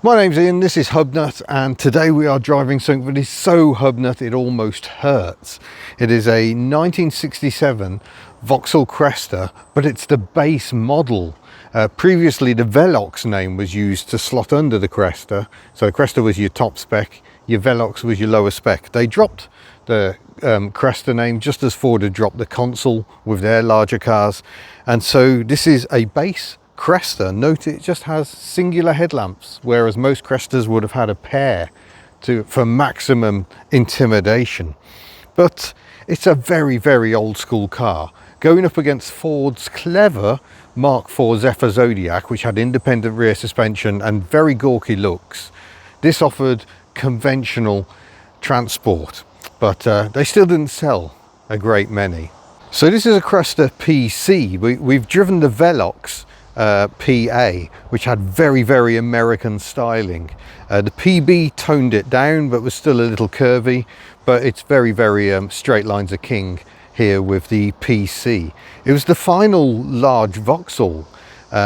My name's Ian, this is Hubnut, and today we are driving something that is so Hubnut it almost hurts. It is a 1967 Vauxhall Cresta, but it's the base model. Previously the Velox name was used to slot under the Cresta, so the Cresta was your top spec, your Velox was your lower spec. They dropped the Cresta name just as Ford had dropped the Consul with their larger cars, and so this is a base Cresta. Note it just has singular headlamps, whereas most Crestas would have had a pair for maximum intimidation. But it's a very old school car, going up against Ford's clever Mark IV Zephyr Zodiac, which had independent rear suspension and very gawky looks. This offered conventional transport, but they still didn't sell a great many. So this is a Cresta PC. We've driven the Velox PA, which had very American styling. The PB toned it down but was still a little curvy, but it's very straight lines are king here with the PC. It was the final large Vauxhall,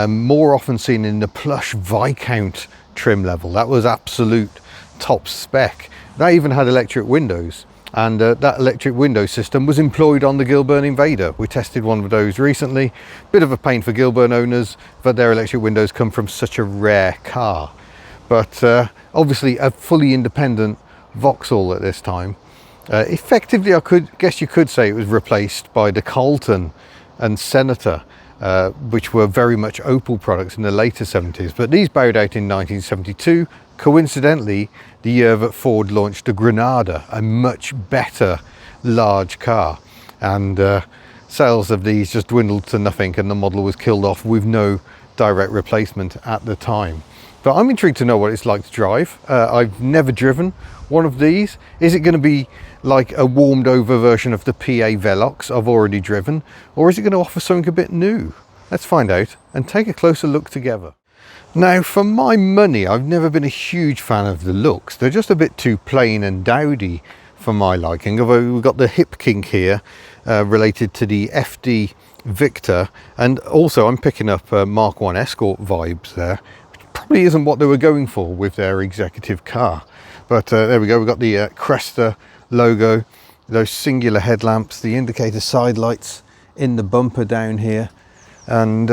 more often seen in the plush Viscount trim level. That was absolute top spec. That even had electric windows, and that electric window system was employed on the Gilburn Invader. We tested one of those recently. Bit of a pain for Gilburn owners, but their electric windows come from such a rare car. But obviously a fully independent Vauxhall at this time. Effectively, I guess you could say it was replaced by the Carlton and Senator, which were very much Opel products in the later 70s. But these bowed out in 1972. Coincidentally, the year that Ford launched the Granada, a much better large car, and sales of these just dwindled to nothing, and the model was killed off with no direct replacement at the time. But I'm intrigued to know what it's like to drive. I've never driven one of these. Is it going to be like a warmed over version of the PA Velox I've already driven, or is it going to offer something a bit new? Let's find out and take a closer look together. Now, for my money, I've never been a huge fan of the looks. They're just a bit too plain and dowdy for my liking, although we've got the hip kink here related to the FD Victor, and also I'm picking up Mark I Escort vibes there, which probably isn't what they were going for with their executive car. But there we go, we've got the Cresta logo, those singular headlamps, the indicator side lights in the bumper down here, and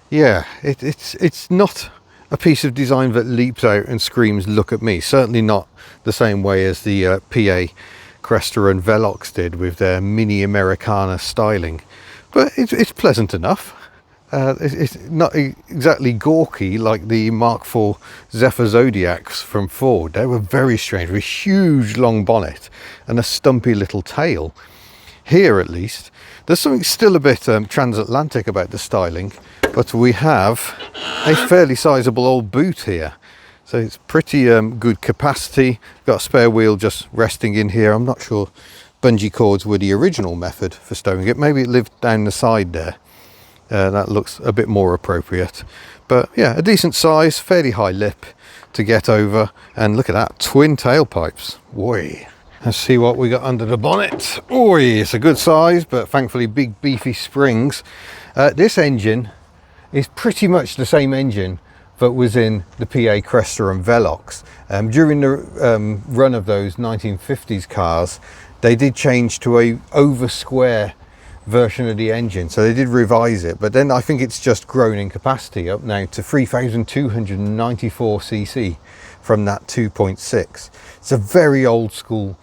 yeah, it's not a piece of design that leaps out and screams look at me. Certainly not the same way as the PA Cresta and Velox did with their mini Americana styling, but it's pleasant enough. It's not exactly gawky like the Mark IV Zephyr Zodiacs from Ford. They were very strange, with a huge long bonnet and a stumpy little tail. Here at least there's something still a bit transatlantic about the styling, but we have a fairly sizable old boot here, so it's pretty good capacity. Got a spare wheel just resting in here. I'm not sure bungee cords were the original method for stowing it. Maybe it lived down the side there. That looks a bit more appropriate, but yeah, a decent size, fairly high lip to get over, and look at that, twin tailpipes. Woi. Let's see what we got under the bonnet. Oh, it's a good size, but thankfully big beefy springs. This engine is pretty much the same engine that was in the PA Cresta and Velox. During the run of those 1950s cars, they did change to a over square version of the engine, so they did revise it, but then I think it's just grown in capacity up now to 3,294 cc from that 2.6. It's a very old school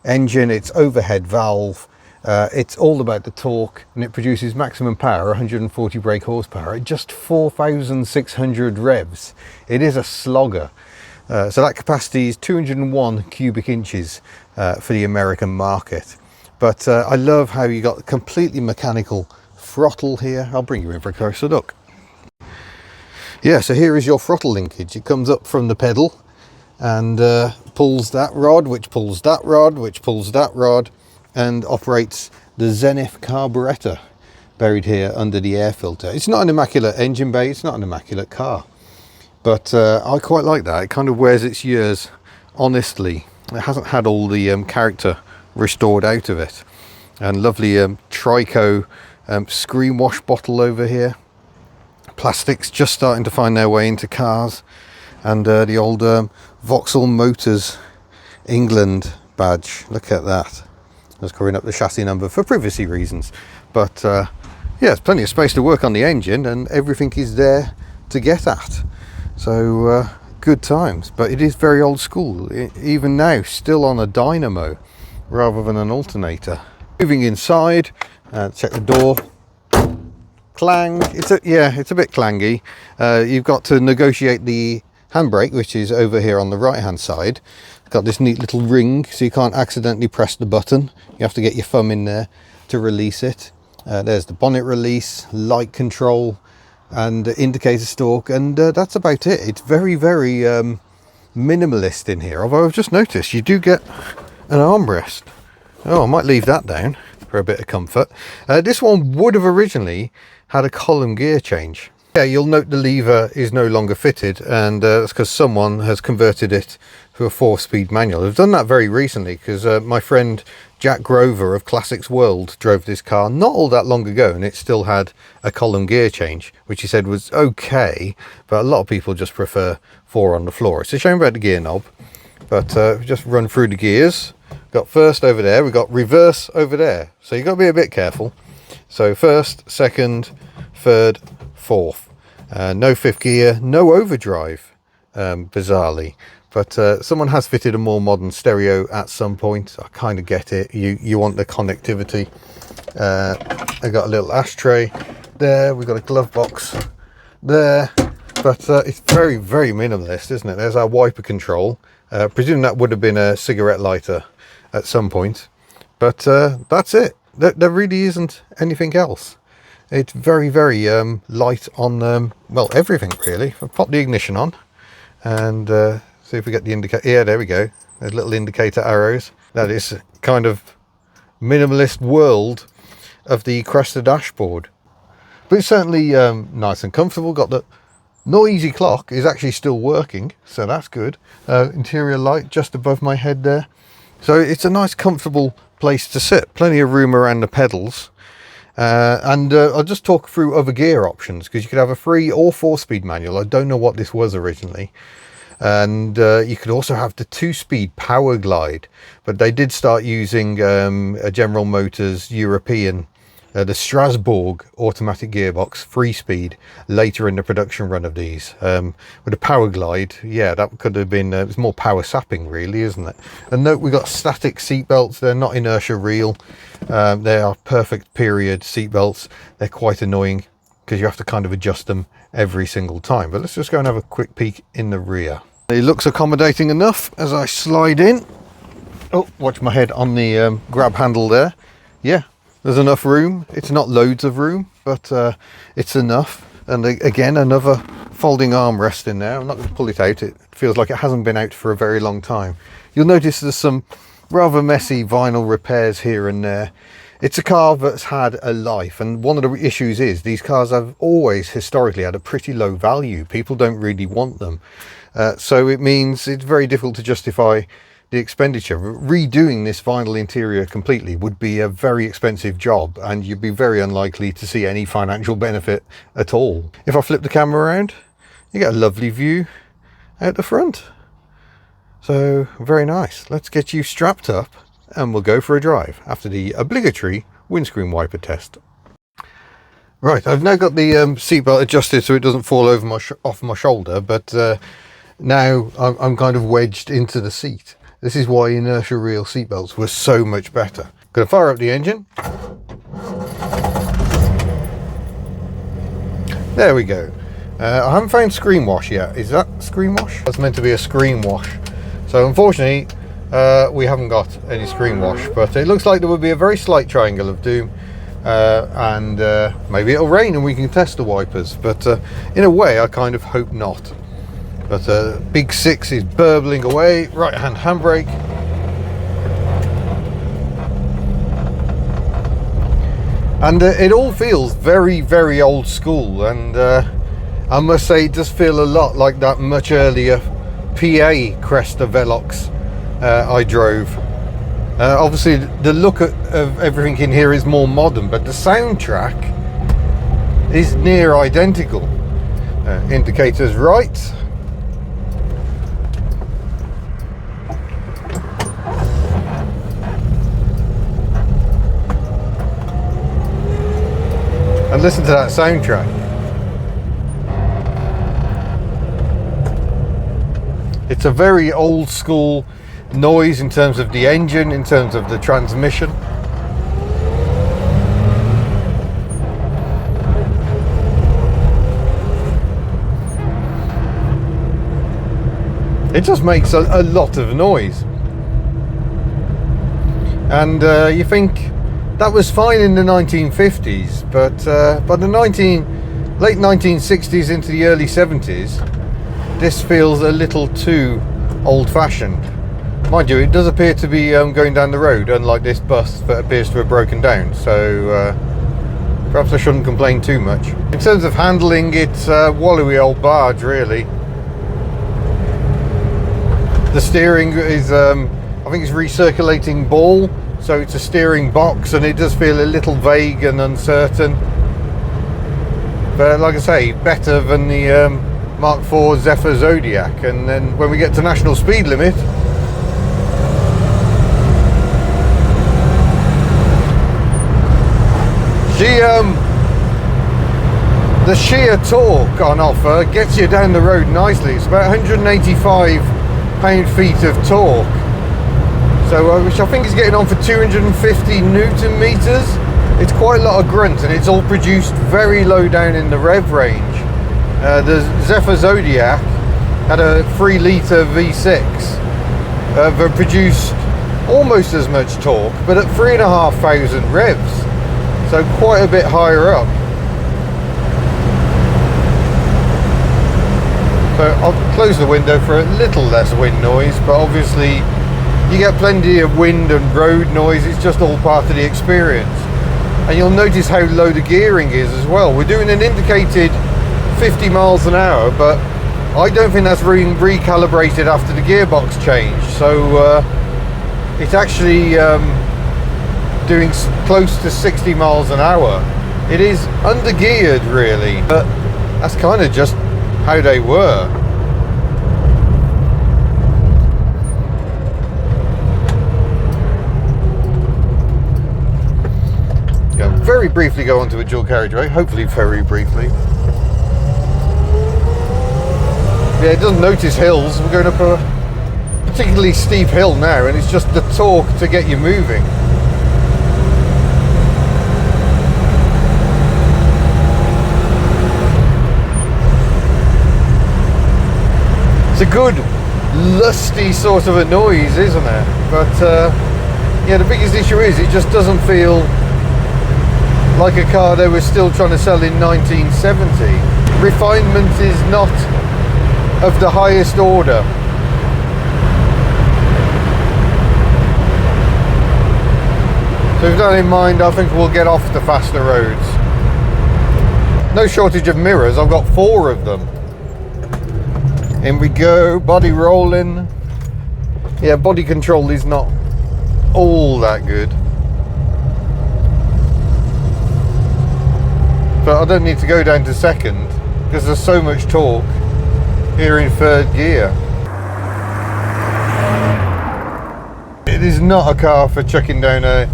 engine. It's overhead valve, it's all about the torque, and it produces maximum power, 140 brake horsepower at just 4,600 revs. It is a slogger. So that capacity is 201 cubic inches for the American market. But I love how you got completely mechanical throttle here. I'll bring you in for a closer look. Yeah, so here is your throttle linkage. It comes up from the pedal and pulls that rod, which pulls that rod, which pulls that rod, and operates the Zenith carburetor buried here under the air filter. It's not an immaculate engine bay, it's not an immaculate car, but I quite like that. It kind of wears its years honestly. It hasn't had all the character restored out of it. And lovely Trico screen wash bottle over here. Plastics just starting to find their way into cars. and the old Vauxhall Motors England badge. Look at that. I was covering up the chassis number for privacy reasons, but yeah, there's plenty of space to work on the engine, and everything is there to get at. So good times. But it is very old school, even now, still on a dynamo rather than an alternator. Moving inside, check the door. Clang. It's a bit clangy. You've got to negotiate the handbrake, which is over here on the right hand side. Got this neat little ring, so you can't accidentally press the button. You have to get your thumb in there to release it. There's the bonnet release, light control, and indicator stalk, and that's about it. It's very, very minimalist in here, although I've just noticed you do get an armrest. Oh, I might leave that down for a bit of comfort. This one would have originally had a column gear change. Yeah, you'll note the lever is no longer fitted, and that's because someone has converted it to a 4-speed manual. I've done that very recently because my friend Jack Grover of Classics World drove this car not all that long ago, and it still had a column gear change, which he said was okay, but a lot of people just prefer 4 on the floor. It's a shame about the gear knob, but just run through the gears. Got first over there, we've got reverse over there, so you've got to be a bit careful. So first, second, third, fourth. No 5th gear, no overdrive, bizarrely. But someone has fitted a more modern stereo at some point. I kind of get it. You want the connectivity. I got a little ashtray there. We've got a glove box there. But it's very, very minimalist, isn't it? There's our wiper control. Presume that would have been a cigarette lighter at some point. But that's it. There really isn't anything else. It's very, very light on, well, everything really. I'll pop the ignition on and see if we get the indicator. Yeah, there we go. There's little indicator arrows. That is kind of minimalist world of the Cresta dashboard. But it's certainly nice and comfortable. Got the noisy clock is actually still working, so that's good. Interior light just above my head there. So it's a nice, comfortable place to sit. Plenty of room around the pedals. And I'll just talk through other gear options, because you could have a 3 or 4-speed manual. I don't know what this was originally. And you could also have the 2-speed power glide, but they did start using a General Motors European, the Strasbourg automatic gearbox 3-speed later in the production run of these. With a power glide, yeah, that could have been, it's more power sapping really, isn't it? And note we've got static seat belts. They're not inertia real. They are perfect period seat belts. They're quite annoying because you have to kind of adjust them every single time. But let's just go and have a quick peek in the rear. It looks accommodating enough as I slide in. Oh, watch my head on the grab handle there. Yeah, there's enough room. It's not loads of room, but it's enough. And again, another folding armrest in there. I'm not going to pull it out. It feels like it hasn't been out for a very long time. You'll notice there's some rather messy vinyl repairs here and there. It's a car that's had a life, and one of the issues is these cars have always historically had a pretty low value. People don't really want them. So it means it's very difficult to justify the expenditure. Redoing this vinyl interior completely would be a very expensive job, and you'd be very unlikely to see any financial benefit at all. If I flip the camera around, you get a lovely view out the front. So very nice. Let's get you strapped up and we'll go for a drive after the obligatory windscreen wiper test. Right, I've now got the seatbelt adjusted so it doesn't fall over off my shoulder, but now I'm kind of wedged into the seat. This is why inertia reel seatbelts were so much better. Gonna fire up the engine. There we go. I haven't found screen wash yet. Is that screen wash? That's meant to be a screen wash. So unfortunately, we haven't got any screen wash, but it looks like there would be a very slight triangle of doom, and maybe it'll rain and we can test the wipers, but in a way I kind of hope not. But big 6 is burbling away. Right hand handbrake. And it all feels very, very old school, and I must say it does feel a lot like that much earlier PA Cresta Velox I drove. Obviously the look of everything in here is more modern, but the soundtrack is near identical. Indicators right. And listen to that soundtrack. It's a very old school noise in terms of the engine, in terms of the transmission. It just makes a lot of noise. And you think that was fine in the 1950s, but by the late 1960s into the early 70s, this feels a little too old-fashioned. Mind you, it does appear to be going down the road, unlike this bus that appears to have broken down, so perhaps I shouldn't complain too much. In terms of handling, it's a wallowy old barge, really. The steering is, I think it's recirculating ball, so it's a steering box, and it does feel a little vague and uncertain. But like I say, better than the Mark IV Zephyr Zodiac. And then when we get to national speed limit, the sheer torque on offer gets you down the road nicely. It's about 185 pound-feet of torque, so which I think is getting on for 250 Newton meters. It's quite a lot of grunt, and it's all produced very low down in the rev range. The Zephyr Zodiac had a 3-litre V6 that produced almost as much torque, but at 3,500 revs, so quite a bit higher up. So I'll close the window for a little less wind noise, but obviously you get plenty of wind and road noise. It's just all part of the experience. And you'll notice how low the gearing is as well. We're doing an indicated 50 miles an hour, but I don't think that's recalibrated after the gearbox change. So it's actually doing close to 60 miles an hour. It is under geared, really, but that's kind of just how they were. Yeah, very briefly go onto a dual carriageway, hopefully very briefly. Yeah, it doesn't notice hills. We're going up a particularly steep hill now, and it's just the torque to get you moving. It's a good lusty sort of a noise, isn't it? But yeah, the biggest issue is it just doesn't feel like a car they were still trying to sell in 1970. Refinement is not of the highest order. So with that in mind, I think we'll get off the faster roads. No shortage of mirrors, I've got 4 of them. In we go, body rolling. Yeah, body control is not all that good, but I don't need to go down to second because there's so much torque here in 3rd gear. It is not a car for chucking down a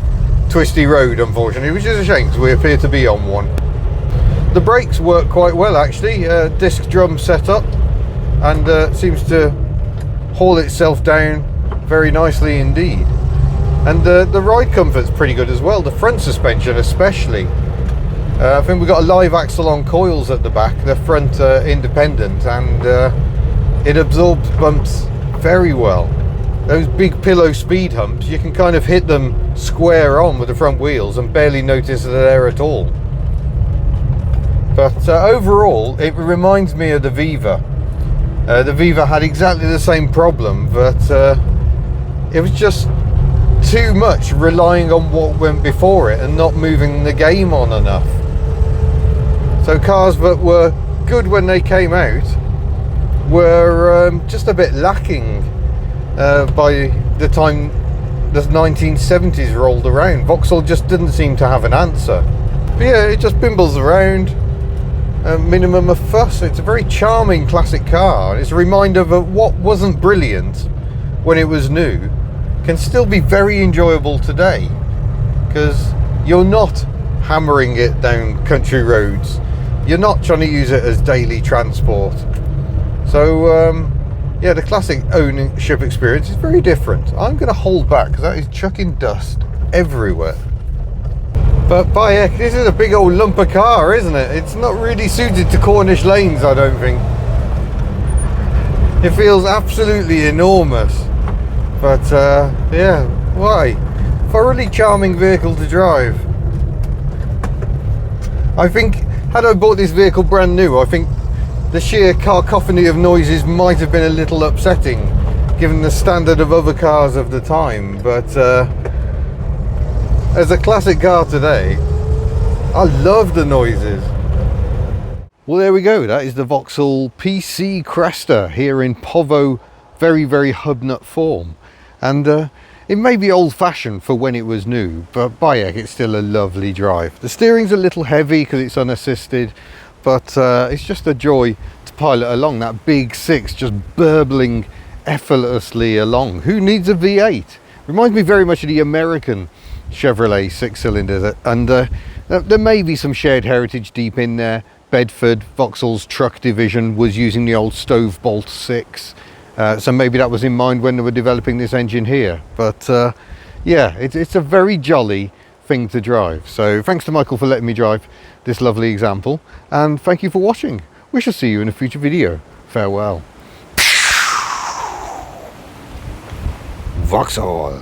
twisty road, unfortunately, which is a shame because we appear to be on one. The brakes work quite well, actually. Disc drum setup, and seems to haul itself down very nicely indeed. And the ride comfort's pretty good as well, the front suspension especially. I think we've got a live axle on coils at the back, the front independent, and it absorbs bumps very well. Those big pillow speed humps, you can kind of hit them square on with the front wheels and barely notice they're there at all. But overall, it reminds me of the Viva. The Viva had exactly the same problem, but it was just too much relying on what went before it and not moving the game on enough. So cars that were good when they came out were just a bit lacking by the time the 1970s rolled around. Vauxhall just didn't seem to have an answer. But yeah, it just bimbles around. A minimum of fuss. It's a very charming classic car. It's a reminder that what wasn't brilliant when it was new can still be very enjoyable today, because you're not hammering it down country roads. You're not trying to use it as daily transport. So yeah, the classic ownership experience is very different. I'm going to hold back because that is chucking dust everywhere. But by heck, this is a big old lump of car, isn't it? It's not really suited to Cornish lanes, I don't think. It feels absolutely enormous. But yeah, why? Thoroughly charming vehicle to drive. I think, had I bought this vehicle brand new, I think the sheer cacophony of noises might have been a little upsetting, given the standard of other cars of the time. But as a classic car today, I love the noises. Well, there we go. That is the Vauxhall PC Cresta here in Povo, very, very hubnut form. And it may be old-fashioned for when it was new, but by heck, it's still a lovely drive. The steering's a little heavy because it's unassisted, but it's just a joy to pilot along. That big six just burbling effortlessly along. Who needs a V8? Reminds me very much of the American Chevrolet six-cylinders, and there may be some shared heritage deep in there. Bedford, Vauxhall's truck division, was using the old stove bolt 6, so maybe that was in mind when they were developing this engine here. But yeah, it's a very jolly thing to drive. So thanks to Michael for letting me drive this lovely example, and thank you for watching. We shall see you in a future video. Farewell. Vauxhall.